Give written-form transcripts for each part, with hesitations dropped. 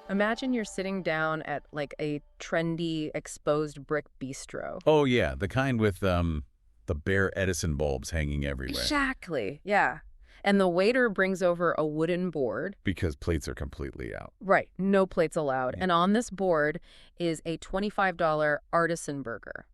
Imagine you're sitting down at like a trendy exposed brick bistro. Oh, yeah, the kind with the bare Edison bulbs hanging everywhere Exactly. Yeah. And the waiter brings over a wooden board. because plates are completely out. Right. No plates allowed. Yeah. And on this board is a $25 artisan burger.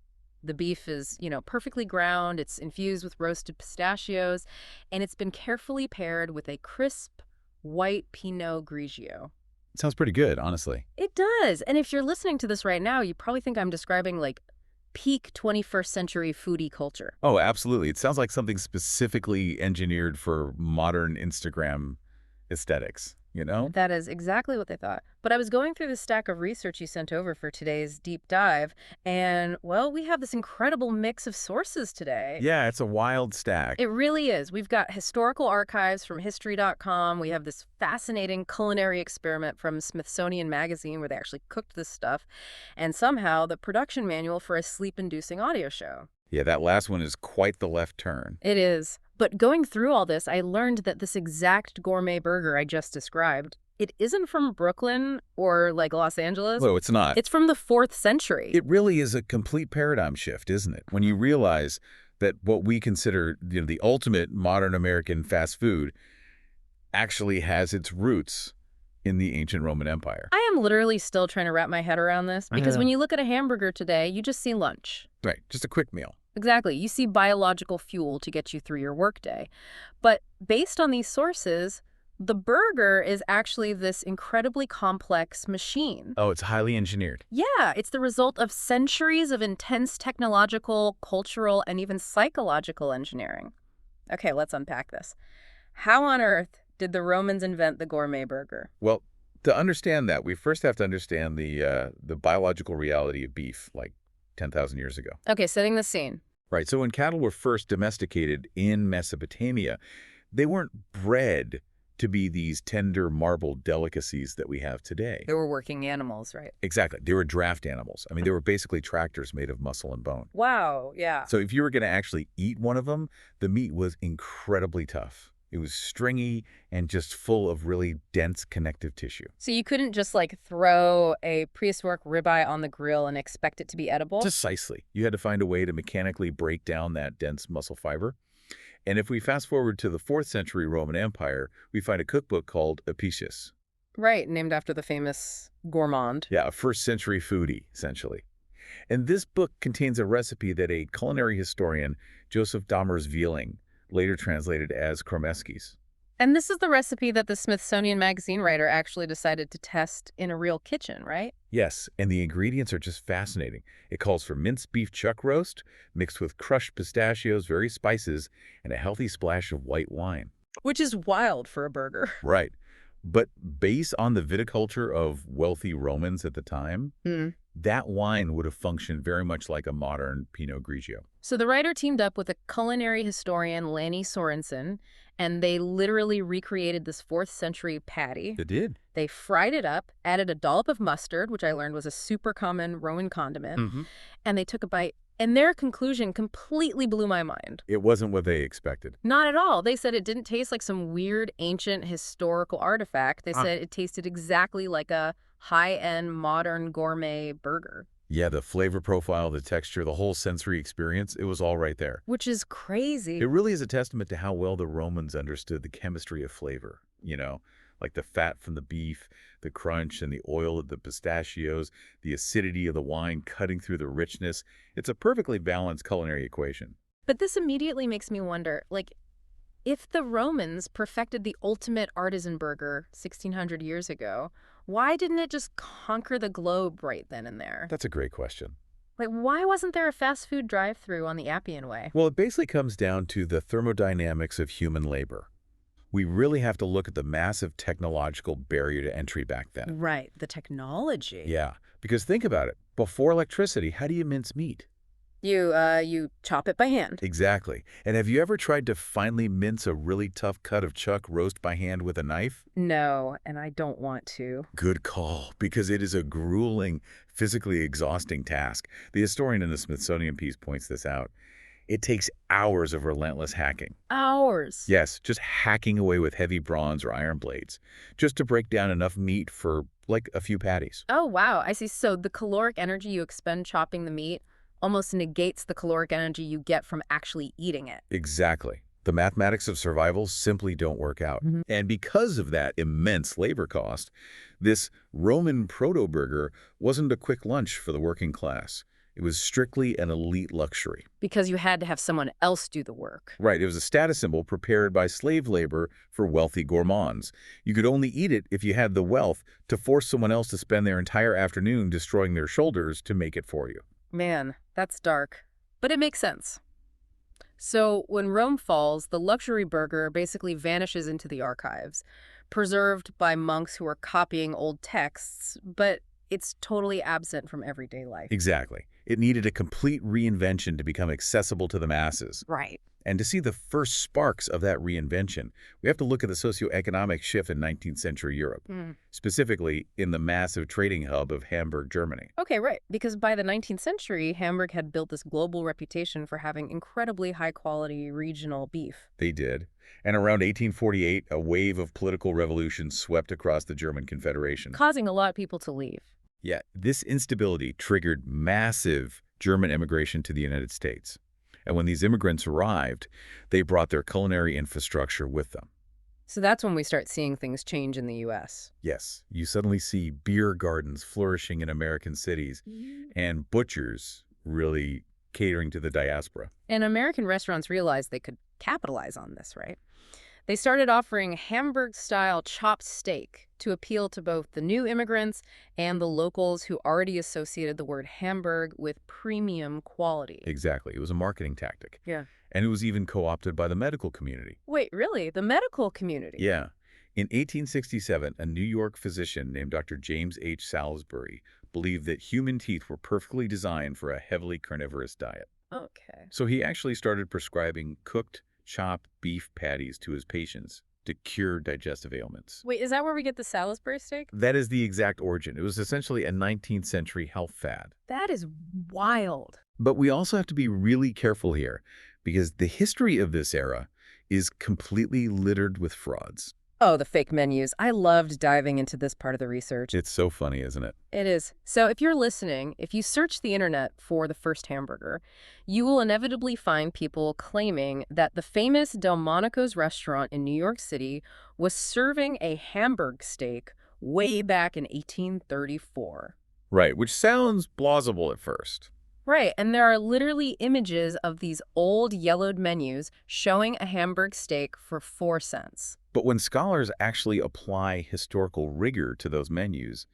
The beef is, perfectly ground. It's infused with roasted pistachios, and it's been carefully paired with a crisp white Pinot Grigio. Sounds pretty good, honestly. It does. And if you're listening to this right now, you probably think I'm describing like peak 21st century foodie culture. Oh, absolutely. It sounds like something specifically engineered for modern Instagram aesthetics, you know? That is exactly what they thought. But I was going through the stack of research you sent over for today's deep dive, and, well, we have this incredible mix of sources today. Yeah, it's a wild stack. It really is. We've got historical archives from history.com. We have this fascinating culinary experiment from Smithsonian Magazine where they actually cooked this stuff, and somehow the production manual for a sleep-inducing audio show. Yeah, that last one is quite the left turn. It is. But going through all this, I learned that this exact gourmet burger I just described, it isn't from Brooklyn or like Los Angeles. Whoa, it's not. It's from the 4th century. It really is a complete paradigm shift, isn't it? When you realize that what we consider the ultimate modern American fast food actually has its roots in the ancient Roman Empire. I am literally still trying to wrap my head around this because know. when you look at a hamburger today, you just see lunch. Right, just a quick meal. Exactly. You see biological fuel to get you through your workday. But based on these sources, the burger is actually this incredibly complex machine. Oh, it's highly engineered. Yeah, it's the result of centuries of intense technological, cultural, and even psychological engineering. Okay, let's unpack this. How on earth did the Romans invent the gourmet burger? Well, to understand that, we first have to understand the biological reality of beef, like 10,000 years ago. Okay, setting the scene. Right, so when cattle were first domesticated in Mesopotamia, they weren't bred to be these tender marble delicacies that we have today. They were working animals, right? Exactly. They were draft animals. I mean, they were basically tractors made of muscle and bone. Wow, yeah. So if you were going to actually eat one of them, the meat was incredibly tough. It was stringy and just full of really dense connective tissue. So you couldn't just like throw a prehistoric ribeye on the grill and expect it to be edible? Precisely. You had to find a way to mechanically break down that dense muscle fiber. And if we fast forward to the 4th century Roman Empire, we find a cookbook called Apicius. Right, named after the famous gourmand. Yeah, a 1st century foodie, essentially. And this book contains a recipe that a culinary historian, Joseph Dammers-Vieling, later translated as Kromeskis. And this is the recipe that the Smithsonian Magazine writer actually decided to test in a real kitchen, right? Yes, and the ingredients are just fascinating. It calls for minced beef chuck roast, mixed with crushed pistachios, various spices, and a healthy splash of white wine. Which is wild for a burger. Right. But based on the viticulture of wealthy Romans at the time, that wine would have functioned very much like a modern Pinot Grigio. So the writer teamed up with a culinary historian, Lanny Sorensen, and they literally recreated this 4th century patty. It did. They fried it up, added a dollop of mustard, which I learned was a super common Roman condiment, and they took a bite. And their conclusion completely blew my mind. It wasn't what they expected. Not at all. They said it didn't taste like some weird, ancient, historical artifact. They said it tasted exactly like a high-end, modern gourmet burger. Yeah, the flavor profile, the texture, the whole sensory experience, it was all right there. Which is crazy. It really is a testament to how well the Romans understood the chemistry of flavor, like the fat from the beef, the crunch and the oil of the pistachios, the acidity of the wine cutting through the richness. It's a perfectly balanced culinary equation. But this immediately makes me wonder, if the Romans perfected the ultimate artisan burger 1,600 years ago, why didn't it just conquer the globe right then and there? That's a great question. Why wasn't there a fast food drive-thru on the Appian Way? Well, it basically comes down to the thermodynamics of human labor. We really have to look at the massive technological barrier to entry back then. Right, the technology. Yeah, because think about it. Before electricity, how do you mince meat? You chop it by hand. Exactly. And have you ever tried to finely mince a really tough cut of chuck roast by hand with a knife? No, and I don't want to. Good call, because it is a grueling, physically exhausting task. The historian in the Smithsonian piece points this out. It takes hours of relentless hacking. Hours. Yes, just hacking away with heavy bronze or iron blades, just to break down enough meat for, like, a few patties. Oh, wow. I see. So the caloric energy you expend chopping the meat almost negates the caloric energy you get from actually eating it. Exactly. The mathematics of survival simply don't work out. And because of that immense labor cost, this Roman proto-burger wasn't a quick lunch for the working class. It was strictly an elite luxury. Because you had to have someone else do the work. Right, it was a status symbol prepared by slave labor for wealthy gourmands. You could only eat it if you had the wealth to force someone else to spend their entire afternoon destroying their shoulders to make it for you. Man, that's dark. But it makes sense. So when Rome falls, the luxury burger basically vanishes into the archives, preserved by monks who are copying old texts, but it's totally absent from everyday life. Exactly. It needed a complete reinvention to become accessible to the masses. Right. And to see the first sparks of that reinvention, we have to look at the socioeconomic shift in 19th century Europe, specifically in the massive trading hub of Hamburg, Germany. Okay, right. Because by the 19th century, Hamburg had built this global reputation for having incredibly high-quality regional beef. They did. And around 1848, a wave of political revolution swept across the German Confederation, Causing a lot of people to leave. Yeah, this instability triggered massive German immigration to the United States. And when these immigrants arrived, they brought their culinary infrastructure with them. So that's when we start seeing things change in the U.S. Yes, you suddenly see beer gardens flourishing in American cities and butchers really catering to the diaspora. And American restaurants realized they could capitalize on this, right? They started offering Hamburg-style chopped steak to appeal to both the new immigrants and the locals who already associated the word Hamburg with premium quality. Exactly. It was a marketing tactic. Yeah. And it was even co-opted by the medical community. Wait, really? The medical community? Yeah. In 1867, a New York physician named Dr. James H. Salisbury believed that human teeth were perfectly designed for a heavily carnivorous diet. Okay. So he actually started prescribing cooked, chopped beef patties to his patients to cure digestive ailments. Wait, is that where we get the Salisbury steak? That is the exact origin. It was essentially a 19th century health fad. That is wild. But we also have to be really careful here because the history of this era is completely littered with frauds. Oh, the fake menus. I loved diving into this part of the research. It's so funny, isn't it? It is. So if you're listening, if you search the internet for the first hamburger, you will inevitably find people claiming that the famous Delmonico's restaurant in New York City was serving a Hamburg steak way back in 1834. Right, which sounds plausible at first. Right, and there are literally images of these old yellowed menus showing a Hamburg steak for 4 cents. But when scholars actually apply historical rigor to those menus,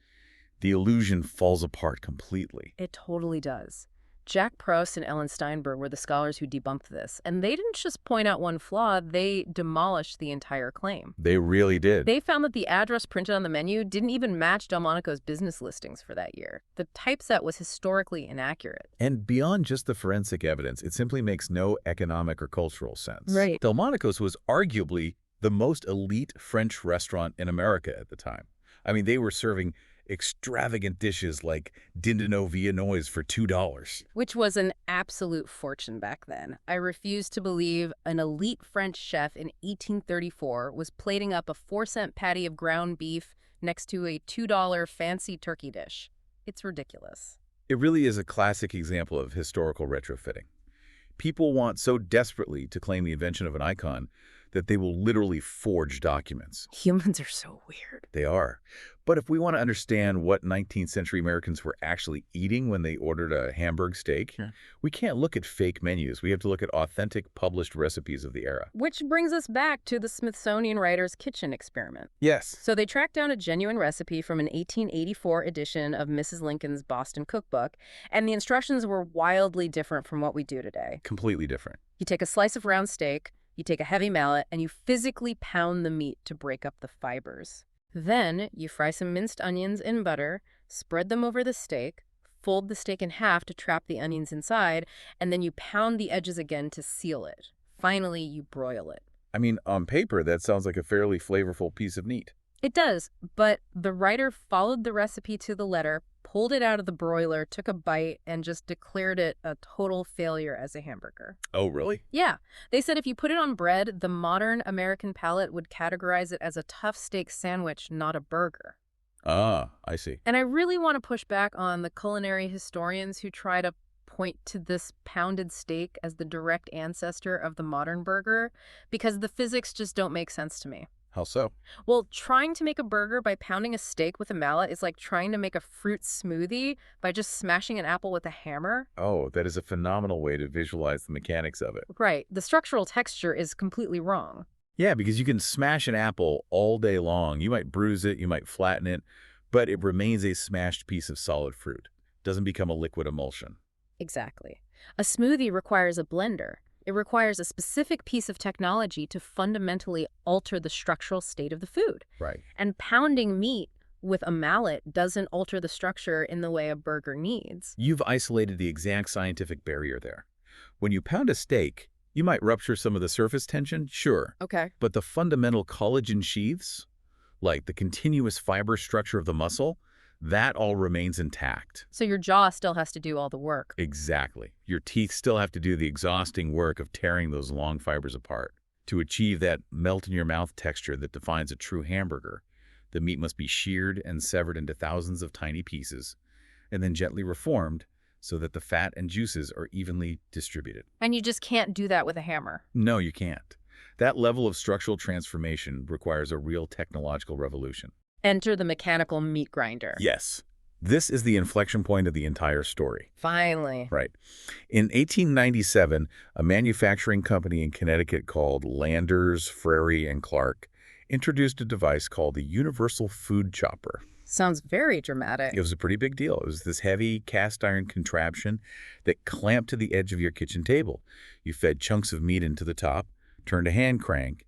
the illusion falls apart completely. It totally does. Jack Proust and Ellen Steinberg were the scholars who debunked this, and they didn't just point out one flaw, they demolished the entire claim. They really did. They found that the address printed on the menu didn't even match Delmonico's business listings for that year. The typeset was historically inaccurate. And beyond just the forensic evidence, it simply makes no economic or cultural sense. Right. Delmonico's was arguably the most elite French restaurant in America at the time. I mean, they were serving extravagant dishes like dindon viennoise for $2. Which was an absolute fortune back then. I refuse to believe an elite French chef in 1834 was plating up a 4-cent patty of ground beef next to a $2 fancy turkey dish. It's ridiculous. It really is a classic example of historical retrofitting. People want so desperately to claim the invention of an icon that they will literally forge documents. Humans are so weird. They are. But if we want to understand what 19th century Americans were actually eating when they ordered a Hamburg steak, we can't look at fake menus. We have to look at authentic published recipes of the era. Which brings us back to the Smithsonian Writers' Kitchen experiment. Yes. So they tracked down a genuine recipe from an 1884 edition of Mrs. Lincoln's Boston Cookbook, and the instructions were wildly different from what we do today. Completely different. You take a slice of round steak, you take a heavy mallet, and you physically pound the meat to break up the fibers. Then you fry some minced onions in butter, spread them over the steak, fold the steak in half to trap the onions inside, and then you pound the edges again to seal it. Finally, you broil it. I mean, on paper, that sounds like a fairly flavorful piece of meat. It does, but the writer followed the recipe to the letter, pulled it out of the broiler, took a bite, and just declared it a total failure as a hamburger. Oh, really? Yeah. They said if you put it on bread, the modern American palate would categorize it as a tough steak sandwich, not a burger. Ah, I see. And I really want to push back on the culinary historians who try to point to this pounded steak as the direct ancestor of the modern burger, because the physics just don't make sense to me. How so? Well, trying to make a burger by pounding a steak with a mallet is like trying to make a fruit smoothie by just smashing an apple with a hammer. Oh, that is a phenomenal way to visualize the mechanics of it. Right. The structural texture is completely wrong. Yeah, because you can smash an apple all day long. You might bruise it, you might flatten it, but it remains a smashed piece of solid fruit. Doesn't become a liquid emulsion. Exactly. A smoothie requires a blender. It requires a specific piece of technology to fundamentally alter the structural state of the food. Right. And pounding meat with a mallet doesn't alter the structure in the way a burger needs. You've isolated the exact scientific barrier there. When you pound a steak, you might rupture some of the surface tension, sure. Okay. But the fundamental collagen sheaths, like the continuous fiber structure of the muscle, that all remains intact. So your jaw still has to do all the work. Exactly. Your teeth still have to do the exhausting work of tearing those long fibers apart. To achieve that melt-in-your-mouth texture that defines a true hamburger, the meat must be sheared and severed into thousands of tiny pieces, and then gently reformed so that the fat and juices are evenly distributed. And you just can't do that with a hammer. No, you can't. That level of structural transformation requires a real technological revolution. Enter the mechanical meat grinder. Yes. This is the inflection point of the entire story. Finally. Right. In 1897, a manufacturing company in Connecticut called Landers, Frary, and Clark introduced a device called the Universal Food Chopper. Sounds very dramatic. It was a pretty big deal. It was this heavy cast iron contraption that clamped to the edge of your kitchen table. You fed chunks of meat into the top, turned a hand crank,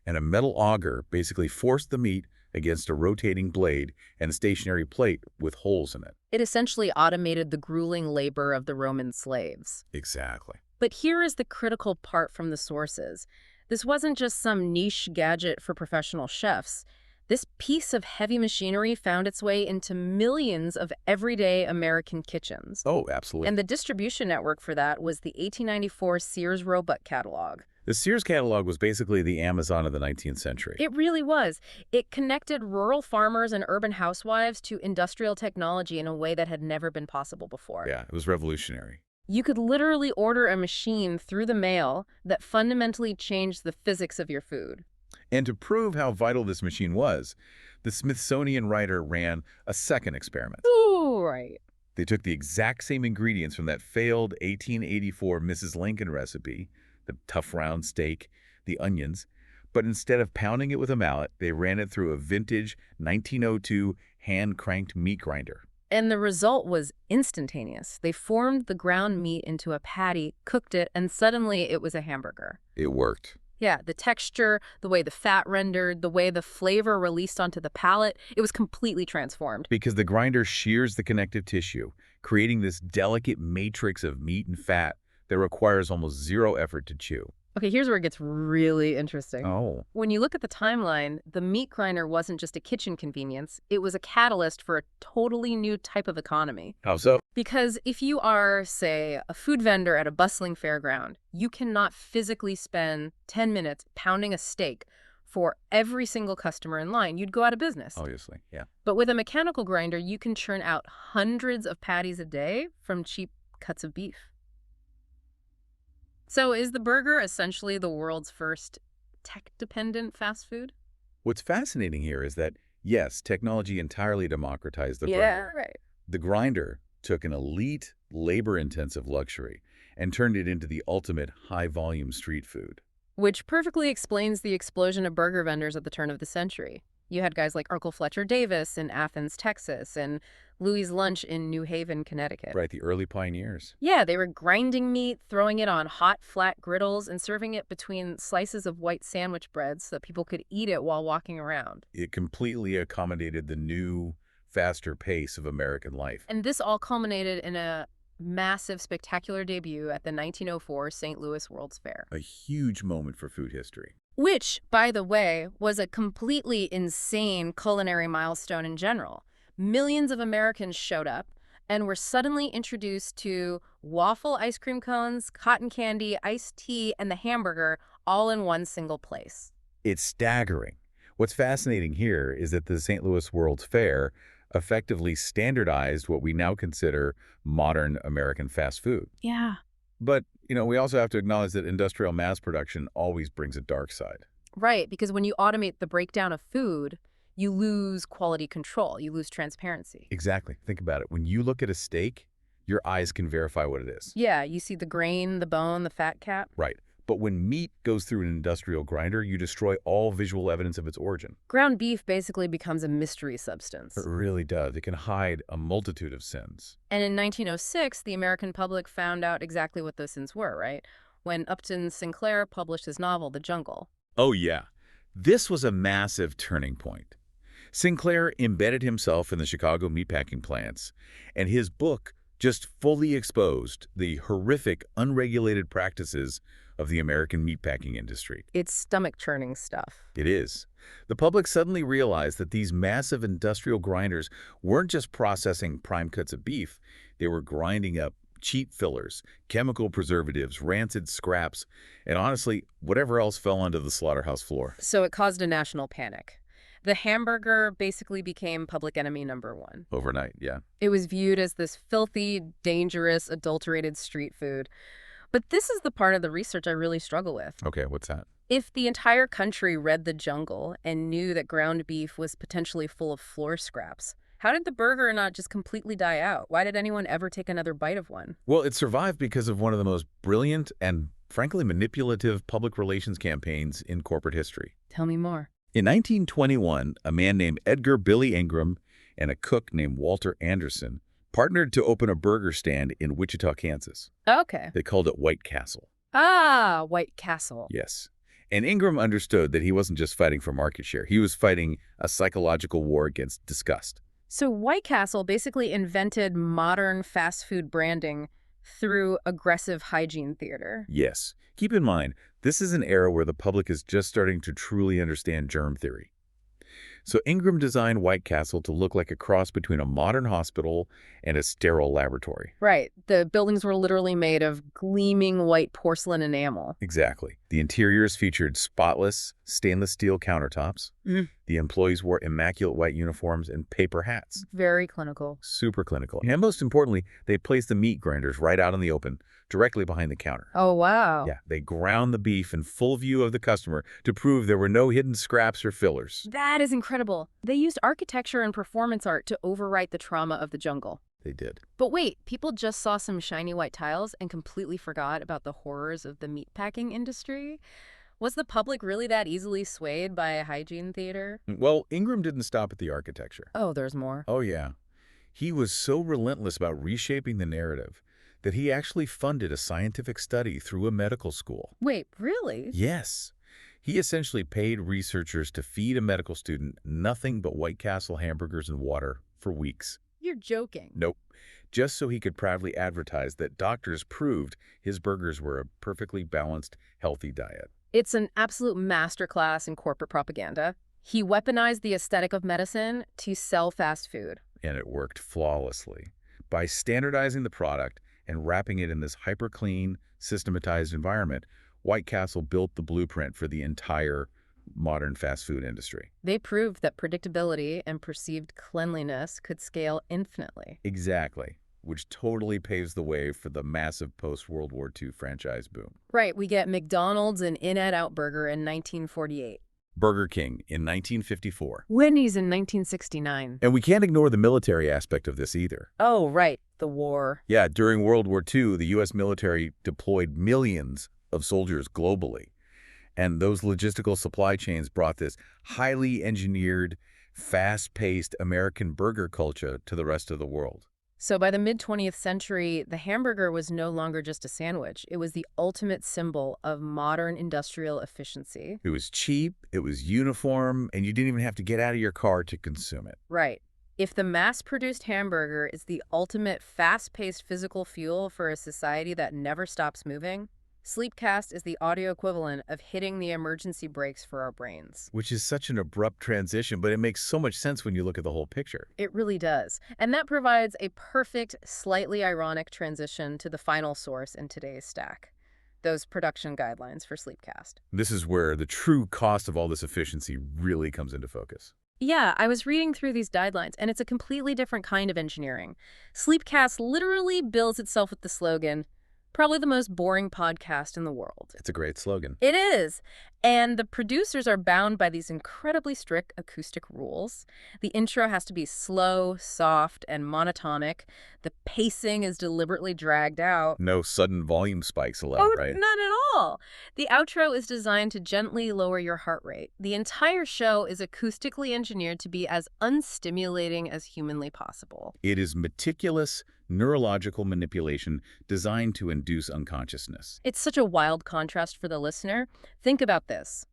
and a metal auger basically forced the meat against a rotating blade and a stationary plate with holes in it. It essentially automated the grueling labor of the Roman slaves. Exactly. But here is the critical part from the sources. This wasn't just some niche gadget for professional chefs. This piece of heavy machinery found its way into millions of everyday American kitchens. Oh, absolutely. And the distribution network for that was the 1894 Sears Roebuck catalog. The Sears catalog was basically the Amazon of the 19th century. It really was. It connected rural farmers and urban housewives to industrial technology in a way that had never been possible before. Yeah, it was revolutionary. You could literally order a machine through the mail that fundamentally changed the physics of your food. And to prove how vital this machine was, the Smithsonian writer ran a second experiment. Ooh, right. They took the exact same ingredients from that failed 1884 Mrs. Lincoln recipe, the tough round steak, the onions, but instead of pounding it with a mallet, they ran it through a vintage 1902 hand-cranked meat grinder. And the result was instantaneous. They formed the ground meat into a patty, cooked it, and suddenly it was a hamburger. It worked. Yeah, the texture, the way the fat rendered, the way the flavor released onto the palate, it was completely transformed. Because the grinder shears the connective tissue, creating this delicate matrix of meat and fat that requires almost zero effort to chew. Okay, here's where it gets really interesting. Oh. When you look at the timeline, the meat grinder wasn't just a kitchen convenience, it was a catalyst for a totally new type of economy. How so? Because if you are, say, a food vendor at a bustling fairground, you cannot physically spend 10 minutes pounding a steak for every single customer in line. You'd go out of business. Obviously, yeah. But with a mechanical grinder, you can churn out hundreds of patties a day from cheap cuts of beef. So is the burger essentially the world's first tech-dependent fast food? What's fascinating here is that, yes, technology entirely democratized the burger. Right. The grinder took an elite, labor-intensive luxury and turned it into the ultimate high-volume street food. Which perfectly explains the explosion of burger vendors at the turn of the century. You had guys like Urkel Fletcher Davis in Athens, Texas, and Louis Lunch in New Haven, Connecticut. Right, the early pioneers. Yeah, they were grinding meat, throwing it on hot, flat griddles, and serving it between slices of white sandwich bread so that people could eat it while walking around. It completely accommodated the new, faster pace of American life. And this all culminated in a massive, spectacular debut at the 1904 St. Louis World's Fair. A huge moment for food history. Which, by the way, was a completely insane culinary milestone in general. millions of Americans showed up and were suddenly introduced to waffle ice cream cones, cotton candy, iced tea, and the hamburger all in one single place. It's staggering. What's fascinating here is that the St. Louis World's Fair effectively standardized what we now consider modern American fast food. Yeah. But, we also have to acknowledge that industrial mass production always brings a dark side. Right, because when you automate the breakdown of food, you lose quality control, you lose transparency. Exactly. Think about it. When you look at a steak, your eyes can verify what it is. Yeah, you see the grain, the bone, the fat cap. Right. But when meat goes through an industrial grinder, you destroy all visual evidence of its origin. Ground beef basically becomes a mystery substance. It really does. It can hide a multitude of sins. And in 1906, the American public found out exactly what those sins were, right? When Upton Sinclair published his novel, The Jungle. Oh, yeah. This was a massive turning point. Sinclair embedded himself in the Chicago meatpacking plants, and his book just fully exposed the horrific, unregulated practices of the American meatpacking industry. It's stomach-churning stuff. It is. The public suddenly realized that these massive industrial grinders weren't just processing prime cuts of beef, they were grinding up cheap fillers, chemical preservatives, rancid scraps, and honestly, whatever else fell onto the slaughterhouse floor. So it caused a national panic. The hamburger basically became public enemy #1. Overnight, yeah. It was viewed as this filthy, dangerous, adulterated street food. But this is the part of the research I really struggle with. Okay, what's that? If the entire country read The Jungle and knew that ground beef was potentially full of floor scraps, how did the burger not just completely die out? Why did anyone ever take another bite of one? Well, it survived because of one of the most brilliant and, frankly, manipulative public relations campaigns in corporate history. Tell me more. In 1921, a man named Edgar Billy Ingram and a cook named Walter Anderson partnered to open a burger stand in Wichita, Kansas. Okay. They called it White Castle. Ah, White Castle. Yes. And Ingram understood that he wasn't just fighting for market share. He was fighting a psychological war against disgust. So White Castle basically invented modern fast food branding through aggressive hygiene theater. Yes. Keep in mind, this is an era where the public is just starting to truly understand germ theory. So Ingram designed White Castle to look like a cross between a modern hospital and a sterile laboratory. Right. The buildings were literally made of gleaming white porcelain enamel. Exactly. The interiors featured spotless stainless steel countertops. The employees wore immaculate white uniforms and paper hats. Very clinical. Super clinical. And most importantly, they placed the meat grinders right out in the open, directly behind the counter. Oh, wow. Yeah, they ground the beef in full view of the customer to prove there were no hidden scraps or fillers. That is incredible. They used architecture and performance art to overwrite the trauma of the jungle. They did. But wait, people just saw some shiny white tiles and completely forgot about the horrors of the meatpacking industry? Was the public really that easily swayed by a hygiene theater? Well, Ingram didn't stop at the architecture. Oh, there's more. Oh, yeah. He was so relentless about reshaping the narrative that he actually funded a scientific study through a medical school. Wait, really? Yes. He essentially paid researchers to feed a medical student nothing but White Castle hamburgers and water for weeks. You're joking. Nope. Just so he could proudly advertise that doctors proved his burgers were a perfectly balanced, healthy diet. It's an absolute masterclass in corporate propaganda. He weaponized the aesthetic of medicine to sell fast food. And it worked flawlessly. By standardizing the product and wrapping it in this hyper-clean, systematized environment, White Castle built the blueprint for the entire modern fast food industry. They proved that predictability and perceived cleanliness could scale infinitely. Exactly, which totally paves the way for the massive post-World War II franchise boom. Right, we get McDonald's and In-N-Out Burger in 1948. Burger King in 1954. Wendy's in 1969. And we can't ignore the military aspect of this either. Oh, right, the war. Yeah, during World War II, the U.S. military deployed millions of soldiers globally. And those logistical supply chains brought this highly engineered, fast-paced American burger culture to the rest of the world. So by the mid-20th century, the hamburger was no longer just a sandwich. It was the ultimate symbol of modern industrial efficiency. It was cheap, it was uniform, and you didn't even have to get out of your car to consume it. Right. If the mass-produced hamburger is the ultimate fast-paced physical fuel for a society that never stops moving, Sleepcast is the audio equivalent of hitting the emergency brakes for our brains. Which is such an abrupt transition, but it makes so much sense when you look at the whole picture. It really does. And that provides a perfect, slightly ironic transition to the final source in today's stack, those production guidelines for Sleepcast. This is where the true cost of all this efficiency really comes into focus. Yeah, I was reading through these guidelines, and it's a completely different kind of engineering. Sleepcast literally bills itself with the slogan, probably the most boring podcast in the world. It's a great slogan. It is. And the producers are bound by these incredibly strict acoustic rules. The intro has to be slow, soft, and monotonic. The pacing is deliberately dragged out. No sudden volume spikes allowed, Oh, right? not at all. The outro is designed to gently lower your heart rate. The entire show is acoustically engineered to be as unstimulating as humanly possible. It is meticulous neurological manipulation designed to induce unconsciousness. It's such a wild contrast for the listener. Think about this.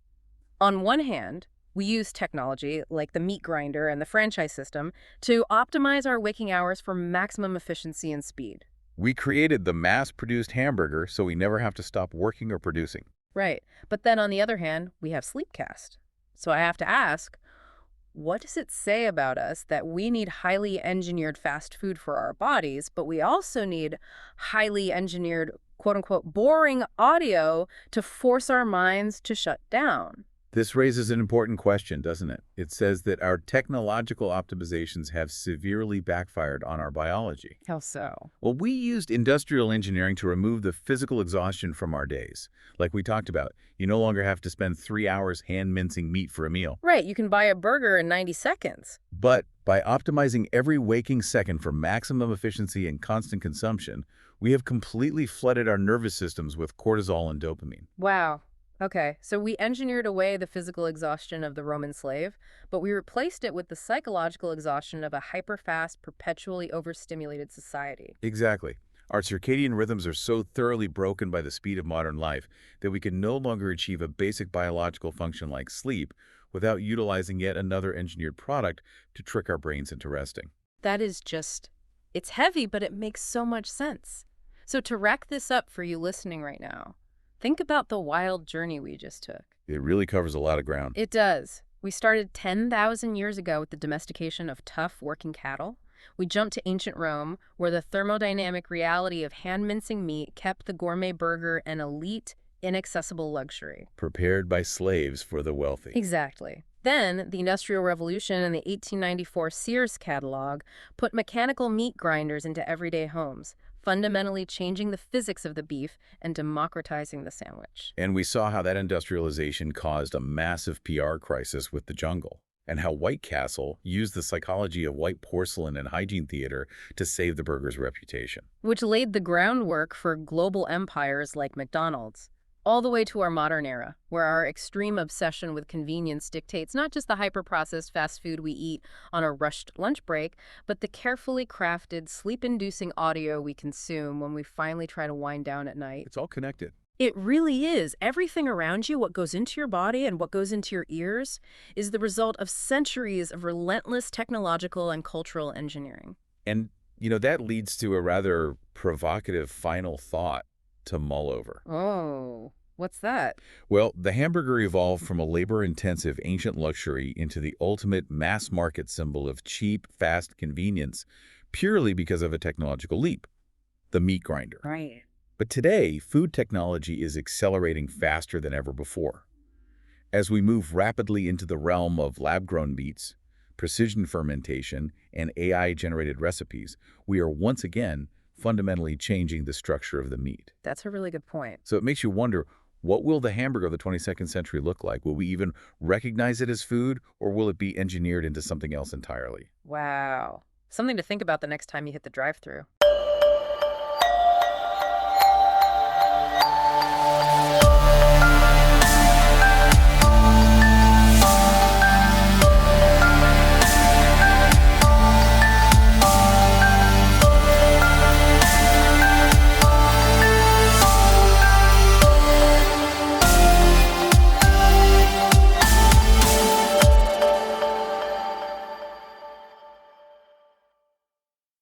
On one hand, we use technology like the meat grinder and the franchise system to optimize our waking hours for maximum efficiency and speed. We created the mass-produced hamburger so we never have to stop working or producing. Right. But then on the other hand, we have Sleepcast. So I have to ask, what does it say about us that we need highly engineered fast food for our bodies, but we also need highly engineered, quote-unquote, boring audio to force our minds to shut down? This raises an important question, doesn't it? It says that our technological optimizations have severely backfired on our biology. How so? Well, we used industrial engineering to remove the physical exhaustion from our days. Like we talked about, you no longer have to spend 3 hours hand-mincing meat for a meal. Right, you can buy a burger in 90 seconds. But by optimizing every waking second for maximum efficiency and constant consumption, we have completely flooded our nervous systems with cortisol and dopamine. Wow. Okay, so we engineered away the physical exhaustion of the Roman slave, but we replaced it with the psychological exhaustion of a hyper-fast, perpetually overstimulated society. Exactly. Our circadian rhythms are so thoroughly broken by the speed of modern life that we can no longer achieve a basic biological function like sleep without utilizing yet another engineered product to trick our brains into resting. That is just, it's heavy, but it makes so much sense. So to wrap this up for you listening right now, think about the wild journey we just took. It really covers a lot of ground. It does. We started 10,000 years ago with the domestication of tough working cattle. We jumped to ancient Rome, where the thermodynamic reality of hand-mincing meat kept the gourmet burger an elite, inaccessible luxury. Prepared by slaves for the wealthy. Exactly. Then, the Industrial Revolution and the 1894 Sears catalog put mechanical meat grinders into everyday homes, fundamentally changing the physics of the beef and democratizing the sandwich. And we saw how that industrialization caused a massive PR crisis with the jungle, and how White Castle used the psychology of white porcelain and hygiene theater to save the burger's reputation. Which laid the groundwork for global empires like McDonald's, all the way to our modern era, where our extreme obsession with convenience dictates not just the hyper-processed fast food we eat on a rushed lunch break, but the carefully crafted, sleep-inducing audio we consume when we finally try to wind down at night. It's all connected. It really is. Everything around you, what goes into your body and what goes into your ears, is the result of centuries of relentless technological and cultural engineering. And, that leads to a rather provocative final thought to mull over. Oh, what's that? Well, the hamburger evolved from a labor-intensive ancient luxury into the ultimate mass-market symbol of cheap, fast convenience purely because of a technological leap, the meat grinder. Right. But today, food technology is accelerating faster than ever before. As we move rapidly into the realm of lab-grown meats, precision fermentation, and AI-generated recipes, we are once again fundamentally changing the structure of the meat. That's a really good point. So it makes you wonder, what will the hamburger of the 22nd century look like? Will we even recognize it as food, or will it be engineered into something else entirely? Wow. Something to think about the next time you hit the drive-thru.